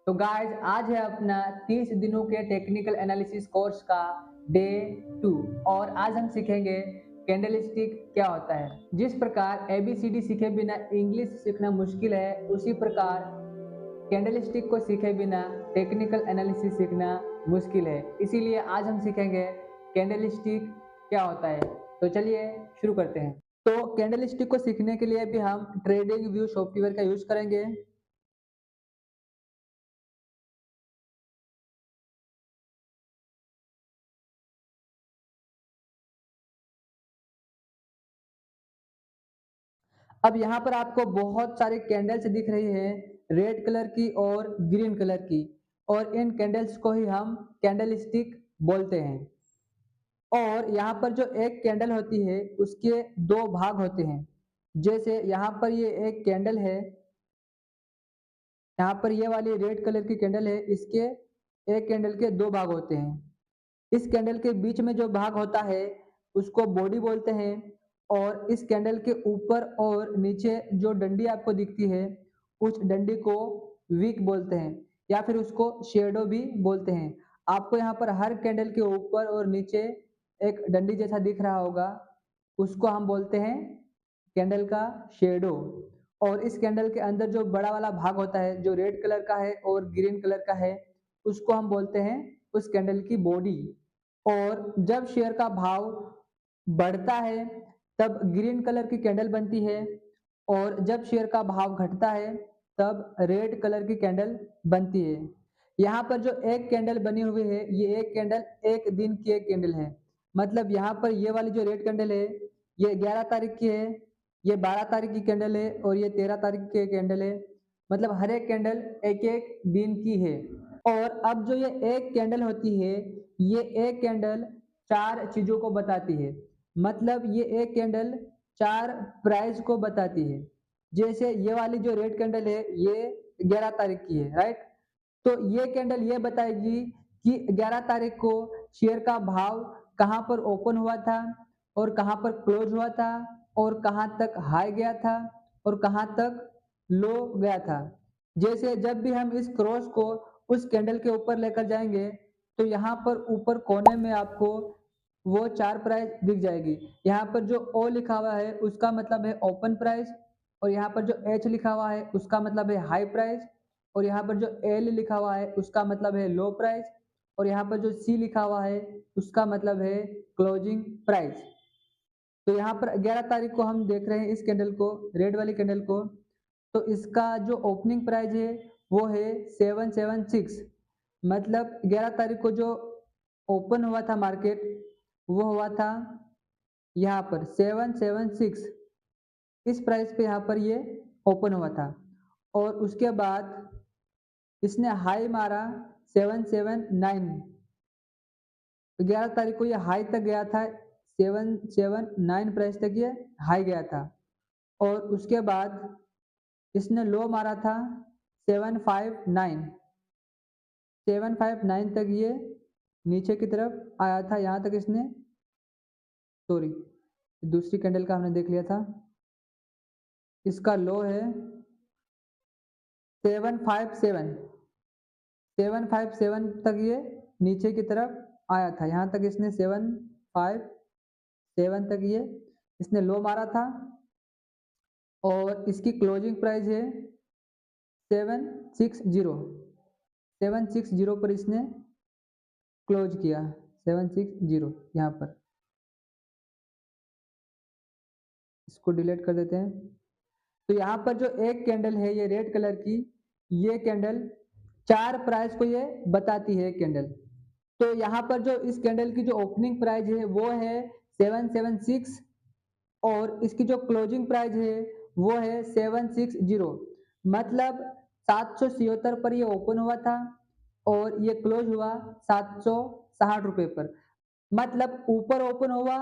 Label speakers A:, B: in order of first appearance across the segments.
A: तो गाइज आज है अपना 30 दिनों के टेक्निकल एनालिसिस कोर्स का डे 2 और आज हम सीखेंगे कैंडल स्टिक क्या होता है। जिस प्रकार ABCD सीखे बिना इंग्लिश सीखना मुश्किल है, उसी प्रकार कैंडल स्टिक को सीखे बिना टेक्निकल एनालिसिस सीखना मुश्किल है। इसीलिए आज हम सीखेंगे कैंडल स्टिक क्या होता है। तो चलिए शुरू करते हैं। तो कैंडल स्टिक को सीखने के लिए भी हम ट्रेडिंग व्यू सॉफ्टवेयर का यूज करेंगे। अब यहाँ पर आपको बहुत सारी कैंडल्स दिख रही है, रेड कलर की और ग्रीन कलर की, और इन कैंडल्स को ही हम कैंडल स्टिक बोलते हैं। और यहाँ पर जो एक कैंडल होती है उसके दो भाग होते हैं। जैसे यहाँ पर ये एक कैंडल है, यहाँ पर ये वाली रेड कलर की कैंडल है, इसके एक कैंडल के दो भाग होते हैं। इस कैंडल के बीच में जो भाग होता है उसको बॉडी बोलते हैं, और इस कैंडल के ऊपर और नीचे जो डंडी आपको दिखती है उस डंडी को विक बोलते हैं, या फिर उसको शेडो भी बोलते हैं। आपको यहाँ पर हर कैंडल के ऊपर और नीचे एक डंडी जैसा दिख रहा होगा, उसको हम बोलते हैं कैंडल का शेडो। और इस कैंडल के अंदर जो बड़ा वाला भाग होता है जो रेड कलर का है और ग्रीन कलर का है, उसको हम बोलते हैं उस कैंडल की बॉडी। और जब शेयर का भाव बढ़ता है तब ग्रीन कलर की कैंडल बनती है, और जब शेयर का भाव घटता है तब रेड कलर की कैंडल बनती है। यहाँ पर जो एक कैंडल बनी हुई है, ये एक कैंडल एक दिन की एक कैंडल है। मतलब यहाँ पर ये वाली जो रेड कैंडल है ये 11 तारीख की है, ये 12 तारीख की कैंडल है, और ये 13 तारीख की कैंडल है। मतलब हर एक कैंडल एक एक दिन की है। और अब जो ये एक कैंडल होती है, ये एक कैंडल चार चीजों को बताती है। मतलब ये एक कैंडल चार प्राइस को बताती है। जैसे ये वाली जो रेड कैंडल है ये 11 तारीख की है, राइट। तो ये कैंडल ये बताएगी कि 11 तारीख को शेयर का भाव कहाँ पर ओपन हुआ था और कहाँ पर क्लोज हुआ था, और कहाँ तक हाई गया था और कहाँ तक लो गया था। जैसे जब भी हम इस क्रॉस को उस कैंडल के ऊपर लेकर जाएंगे तो यहाँ पर ऊपर कोने में आपको वो चार प्राइस दिख जाएगी। यहाँ पर जो ओ लिखा हुआ है उसका मतलब है ओपन प्राइस, और यहाँ पर जो एच लिखा हुआ है उसका मतलब है हाई प्राइस, और यहाँ पर जो एल लिखा हुआ है उसका मतलब है लो प्राइस, और यहाँ पर जो सी लिखा हुआ है उसका मतलब है क्लोजिंग प्राइस। तो यहाँ पर 11 तारीख को हम देख रहे हैं इस कैंडल को, रेड वाली कैंडल को। तो इसका जो ओपनिंग प्राइस है वो है 776। मतलब 11 तारीख को जो ओपन हुआ था मार्केट वो हुआ था यहाँ पर 776, इस प्राइस पे यहाँ पर ये ओपन हुआ था। और उसके बाद इसने हाई मारा 779। 11 तारीख को ये हाई तक गया था, 779 प्राइस तक ये हाई गया था। और उसके बाद इसने लो मारा था 759। 759 तक ये नीचे की तरफ आया था, यहाँ तक इसने, सॉरी दूसरी कैंडल का हमने देख लिया था। इसका लो है 757। 757 तक ये नीचे की तरफ आया था, यहाँ तक इसने 757 तक ये इसने लो मारा था। और इसकी क्लोजिंग प्राइस है 760। 760 पर इसने क्लोज किया, 760 यहाँ पर। इसको डिलीट कर देते हैं। तो यहाँ पर जो एक कैंडल है ये रेड कलर की, ये कैंडल चार प्राइस को ये बताती है कैंडल। तो यहाँ पर जो इस कैंडल की जो ओपनिंग प्राइस है वो है 776, और इसकी जो क्लोजिंग प्राइस है वो है 760। मतलब 776 पर ये ओपन हुआ था और ये क्लोज हुआ 760 रुपए पर। मतलब ऊपर ओपन हुआ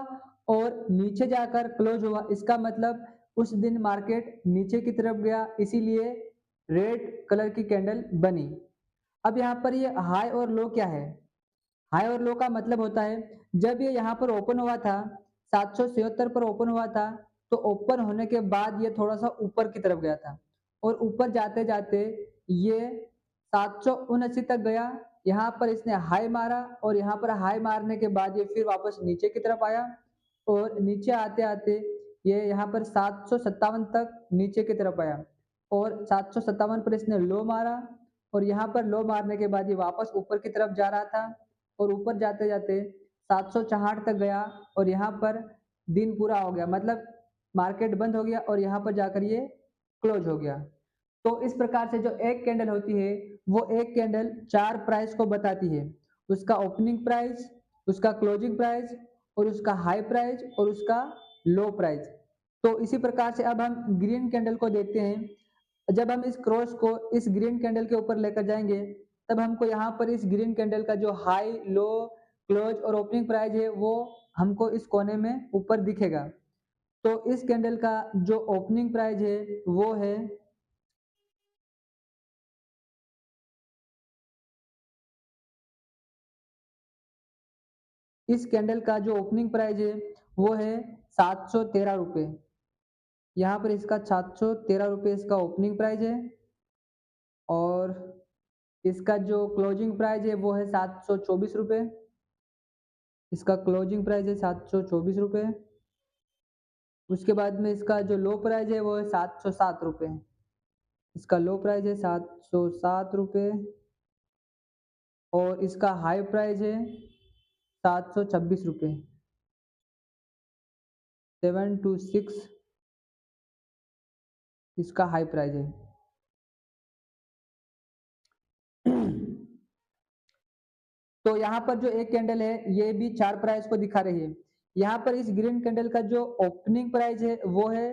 A: और नीचे जाकर क्लोज हुआ, इसका मतलब उस दिन मार्केट नीचे की तरफ गया, इसीलिए रेड कलर की कैंडल बनी। अब यहाँ पर ये हाई और लो क्या है? हाई और लो का मतलब होता है जब ये यहाँ पर ओपन हुआ था 776 पर ओपन हुआ था, तो ओपन होने के बाद ये थोड़ा सा ऊपर की तरफ गया था, और ऊपर जाते जाते ये 779 तक गया, यहाँ पर इसने हाई मारा और यहाँ पर हाई मारने के बाद ये फिर वापस नीचे की तरफ आया और नीचे आते-आते ये यहाँ पर 757 तक नीचे की तरफ आया और 757 पर इसने लो मारा और यहाँ पर लो मारने के बाद ये वापस ऊपर की तरफ जा रहा था और ऊपर जाते-जाते 764 तक गया और यहाँ पर दिन पूरा हो गया, मतलब मार्केट बंद हो गया और यहाँ पर जाकर ये क्लोज़ हो गया। तो इस प्रकार से जो एक कैंडल होती है, वो एक कैंडल 4 प्राइस को बताती है। उसका ओपनिंग प्राइस, उसका क्लोजिंग प्राइस और उसका हाई प्राइस और उसका लो प्राइस। तो इसी प्रकार से अब हम ग्रीन कैंडल को देखते हैं। जब हम इस क्रॉस को इस ग्रीन कैंडल के ऊपर लेकर जाएँगे, तब हमको यहाँ पर इस ग्रीन कैंडल का जो हाई, लो, क्लोज और ओपनिंग प्राइस है, वो हमको इस कोने में ऊपर दिखेगा। तो इस कैंडल का जो ओपनिंग प्राइस है, वो है इस कैंडल का जो ओपनिंग प्राइस है, वो है ₹713। यहाँ पर इसका ₹713 इसका ओपनिंग प्राइस है और इसका जो क्लोजिंग प्राइस है, वो है ₹724। इसका क्लोजिंग प्राइस है ₹724। उसके बाद में इसका जो लो प्राइस है, वो है ₹707। इसका लो प्राइस है ₹707 और इसका हाई प्राइस है ₹726। 726 इसका हाई प्राइस है। तो यहाँ पर जो एक कैंडल है, ये भी 4 प्राइस को दिखा रही है। यहाँ पर इस ग्रीन कैंडल का जो ओपनिंग प्राइस है, वो है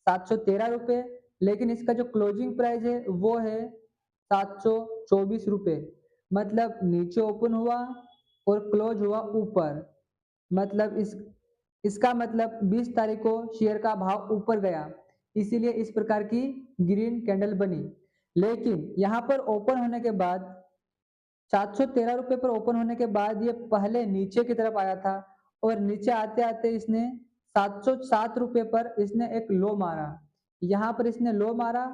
A: ₹713, लेकिन इसका जो क्लोजिंग प्राइस है, वो है ₹724। मतलब नीचे ओपन हुआ और क्लोज हुआ ऊपर। मतलब इसका मतलब 20 तारीख को शेयर का भाव ऊपर गया, इसीलिए इस प्रकार की ग्रीन कैंडल बनी। लेकिन यहाँ पर ओपन होने के बाद ₹713 पर ओपन होने के बाद ये पहले नीचे की तरफ आया था और नीचे आते-आते इसने ₹707 पर इसने एक लो मारा। यहाँ पर इसने लो मारा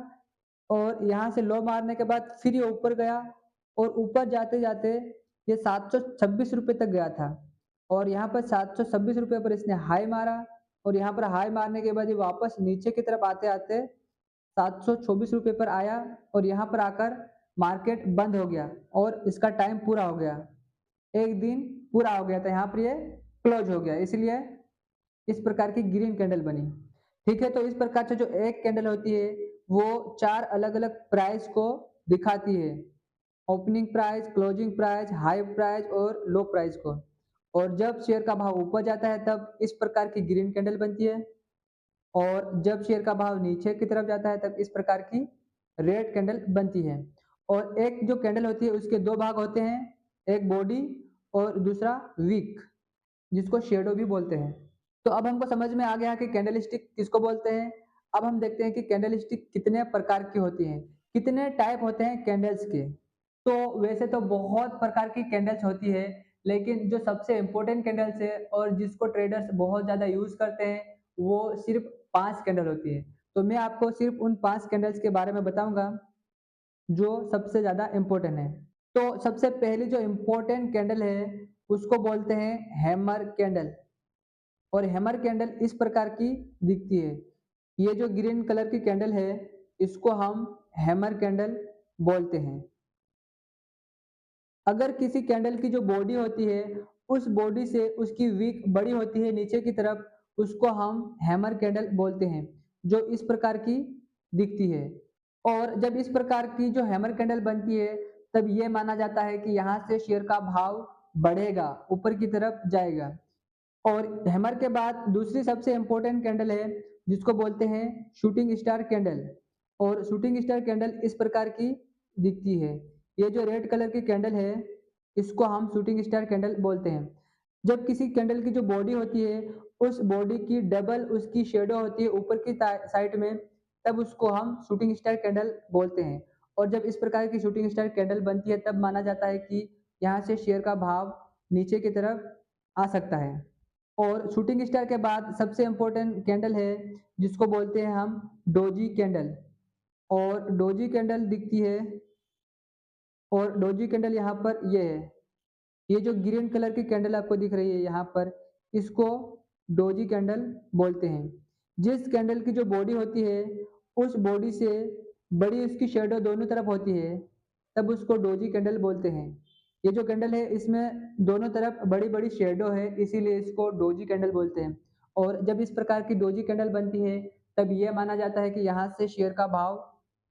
A: और यहाँ से लो मारने के बाद फिर ये ऊपर गया और ऊपर जाते-जाते ये ₹726 तक गया था और यहाँ पर ₹726 पर इसने हाई मारा और यहाँ पर हाई मारने के बाद ये वापस नीचे की तरफ आते-आते ₹724 पर आया और यहाँ पर आकर मार्केट बंद हो गया और इसका टाइम पूरा हो गया। एक दिन पूरा हो गया था, यहाँ पर ये क्लोज़ हो गया, इसलिए इस प्रकार की ग्रीन कैंडल बनी। ठीक है, तो इस प्रकार से जो एक कैंडल होती है, वो 4 अलग-अलग प्राइस को दिखाती है। Opening price, closing price, high price और लो प्राइस को। और जब शेयर का भाव ऊपर जाता है, तब इस प्रकार की ग्रीन कैंडल बनती है और जब शेयर का भाव नीचे की तरफ जाता है, तब इस प्रकार की रेड कैंडल बनती है। और एक जो कैंडल होती है, उसके 2 भाग होते हैं, एक बॉडी और दूसरा विक, जिसको शैडो भी बोलते हैं। तो अब हमको समझ में आ गया कि कैंडलस्टिक किसको बोलते हैं। अब हम देखते हैं कि कैंडलस्टिक कितने प्रकार की होती हैं, कितने टाइप होते हैं कैंडल्स के। तो वैसे तो बहुत प्रकार की कैंडल्स होती है, लेकिन जो सबसे इम्पोर्टेंट कैंडल्स है और जिसको ट्रेडर्स बहुत ज़्यादा यूज़ करते हैं, वो सिर्फ़ 5 कैंडल होती है। तो मैं आपको सिर्फ़ उन 5 कैंडल्स के बारे में बताऊँगा, जो सबसे ज़्यादा इम्पोर्टेंट है। तो सबसे पहली जो इम्पोर्टेंट कैंडल है, उसको बोलते हैं हैमर कैंडल और हैमर कैंडल इस प्रकार की दिखती है। ये जो ग्रीन कलर की कैंडल है, इसको हम हैमर कैंडल बोलते हैं। अगर किसी कैंडल की जो बॉडी होती है, उस बॉडी से उसकी विक बड़ी होती है नीचे की तरफ, उसको हम हैमर कैंडल बोलते हैं, जो इस प्रकार की दिखती है। और जब इस प्रकार की जो हैमर कैंडल बनती है, तब ये माना जाता है कि यहाँ से शेयर का भाव बढ़ेगा, ऊपर की तरफ जाएगा। और हैमर के बाद दूसरी सबसे इम्पोर्टेंट कैंडल है, जिसको बोलते हैं शूटिंग स्टार कैंडल और शूटिंग स्टार कैंडल इस प्रकार की दिखती है। ये जो रेड कलर की कैंडल है, इसको हम शूटिंग स्टार कैंडल बोलते हैं। जब किसी कैंडल की जो बॉडी होती है, उस बॉडी की डबल उसकी शैडो होती है ऊपर की साइड में, तब उसको हम शूटिंग स्टार कैंडल बोलते हैं। और जब इस प्रकार की शूटिंग स्टार कैंडल बनती है, तब माना जाता है कि यहाँ से शेयर का भाव नीचे की तरफ आ सकता है। और शूटिंग स्टार के बाद सबसे इम्पोर्टेंट कैंडल है, जिसको बोलते हैं हम डोजी कैंडल और डोजी कैंडल दिखती है और डोजी कैंडल यहाँ पर ये है। ये जो ग्रीन कलर की कैंडल आपको दिख रही है यहाँ पर, इसको डोजी कैंडल बोलते हैं। जिस कैंडल की जो बॉडी होती है, उस बॉडी से बड़ी उसकी शैडो दोनों तरफ होती है, तब उसको डोजी कैंडल बोलते हैं। ये जो कैंडल है इसमें दोनों तरफ बड़ी-बड़ी शैडो है, इसीलिए इसको डोजी कैंडल बोलते हैं। और जब इस प्रकार की डोजी कैंडल बनती है, तब ये माना जाता है कि यहाँ से शेयर का भाव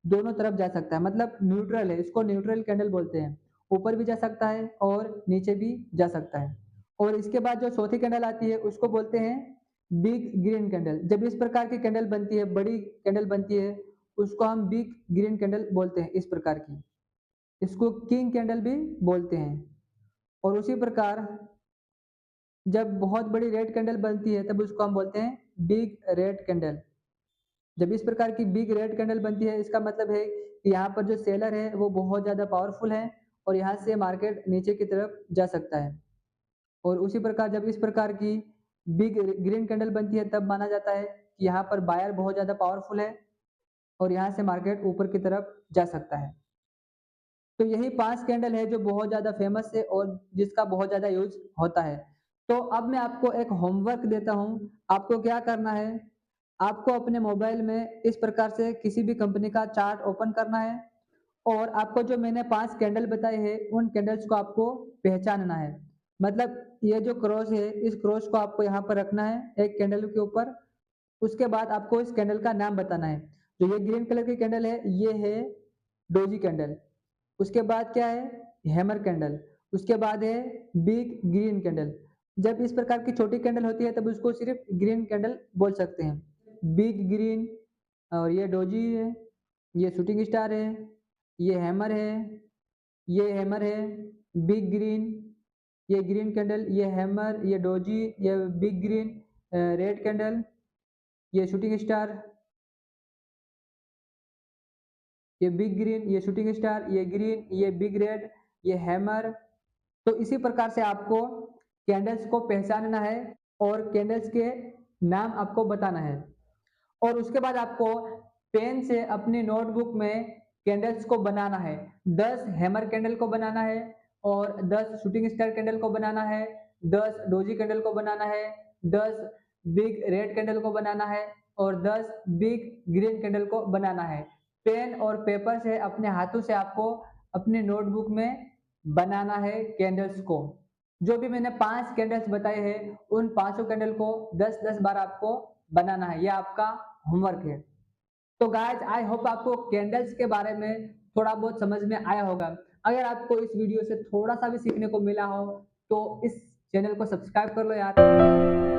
A: दोनों तरफ जा सकता है, मतलब न्यूट्रल है, इसको न्यूट्रल कैंडल बोलते हैं। ऊपर भी जा सकता है और नीचे भी जा सकता है। और इसके बाद जो चौथी कैंडल आती है उसको बोलते हैं बिग ग्रीन कैंडल। जब इस प्रकार की कैंडल बनती है, बड़ी कैंडल बनती है, उसको हम बिग ग्रीन कैंडल बोलते हैं इस प्रकार की। इसको किंग कैंडल भी बोलते हैं। और उसी प्रकार जब बहुत बड़ी रेड कैंडल बनती है तब उसको हम बोलते हैं बिग रेड कैंडल। जब इस प्रकार की बिग रेड कैंडल बनती है इसका मतलब है कि यहाँ पर जो सेलर है वो बहुत ज़्यादा पावरफुल है और यहाँ से मार्केट नीचे की तरफ जा सकता है। और उसी प्रकार जब इस प्रकार की बिग ग्रीन कैंडल बनती है तब माना जाता है कि यहाँ पर बायर बहुत ज़्यादा पावरफुल है और यहाँ से मार्केट ऊपर की तरफ जा सकता है। तो यही 5 कैंडल है जो बहुत ज़्यादा फेमस है और जिसका बहुत ज़्यादा यूज़ होता है। तो अब मैं आपको एक होमवर्क देता हूँ, आपको क्या करना है, आपको अपने मोबाइल में इस प्रकार से किसी भी कंपनी का चार्ट ओपन करना है और आपको जो मैंने 5 कैंडल बताए हैं, उन कैंडल्स को आपको पहचानना है। मतलब ये जो क्रॉस है, इस क्रॉस को आपको यहाँ पर रखना है एक कैंडल के ऊपर, उसके बाद आपको इस कैंडल का नाम बताना है। जो ये ग्रीन कलर की कैंडल है, ये है डोजी कैंडल। उसके बाद क्या है? Hammer candle. उसके बाद है बिग ग्रीन कैंडल। जब इस प्रकार की छोटी कैंडल होती है तब उसको सिर्फ ग्रीन कैंडल बोल सकते हैं। बिग ग्रीन और ये डोजी है, ये शूटिंग स्टार है, ये हैमर है, ये हैमर है, बिग ग्रीन, ये ग्रीन कैंडल, ये हैमर, ये डोजी, ये बिग ग्रीन, रेड कैंडल, ये शूटिंग स्टार, ये बिग ग्रीन, ये शूटिंग स्टार, ये ग्रीन, ये बिग रेड, ये हैमर। तो इसी प्रकार से आपको कैंडल्स को पहचानना है और कैंडल्स के नाम आपको बताना है। और उसके बाद आपको पेन से अपनी नोटबुक में कैंडल्स को बनाना है। 10 हैमर कैंडल को बनाना है और 10 शूटिंग स्टार कैंडल को बनाना है, 10 डोजी कैंडल को बनाना है, 10 बिग रेड कैंडल को बनाना है और 10 बिग ग्रीन कैंडल को बनाना है। पेन और पेपर से अपने हाथों से आपको अपनी नोटबुक में बनाना है कैंडल्स को। जो भी मैंने 5 कैंडल्स बताए हैं, उन पाँचों कैंडल को 10-10 बार आपको बनाना है। ये आपका होमवर्क है। तो गाइस आई होप आपको कैंडल्स के बारे में थोड़ा बहुत समझ में आया होगा। अगर आपको इस वीडियो से थोड़ा सा भी सीखने को मिला हो तो इस चैनल को सब्सक्राइब कर लो यार।